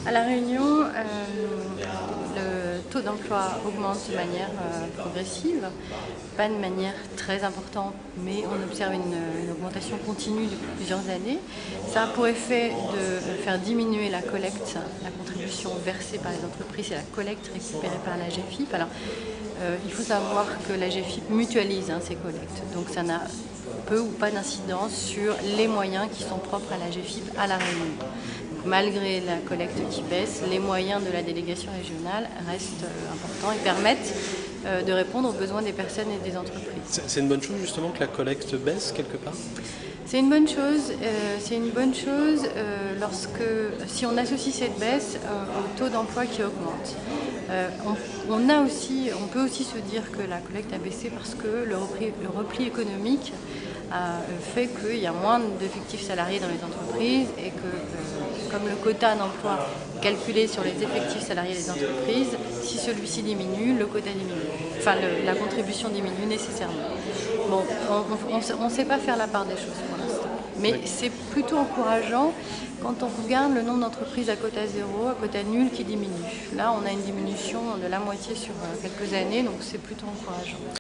À La Réunion, le taux d'emploi augmente de manière progressive, pas de manière très importante, mais on observe une augmentation continue depuis plusieurs années. Ça a pour effet de faire diminuer la collecte, la contribution versée par les entreprises et la collecte récupérée par la GEFIP. Alors, il faut savoir que la GEFIP mutualise ces collectes, donc ça n'a peu ou pas d'incidence sur les moyens qui sont propres à la GEFIP à La Réunion. Donc, malgré la collecte qui baisse, les moyens de la délégation régionale restent importants et permettent de répondre aux besoins des personnes et des entreprises. C'est une bonne chose justement que la collecte baisse quelque part? C'est une bonne chose. Si on associe cette baisse au taux d'emploi qui augmente. On peut aussi se dire que la collecte a baissé parce que le repli économique a fait qu'il y a moins d'effectifs salariés dans les entreprises et que, comme le quota d'emploi est calculé sur les effectifs salariés des entreprises, si celui-ci diminue, le quota diminue. Enfin, la contribution diminue nécessairement. Bon, on ne sait pas faire la part des choses pour l'instant. Mais c'est plutôt encourageant quand on regarde le nombre d'entreprises à quota zéro, à quota nul qui diminue. Là, on a une diminution de la moitié sur quelques années, donc c'est plutôt encourageant.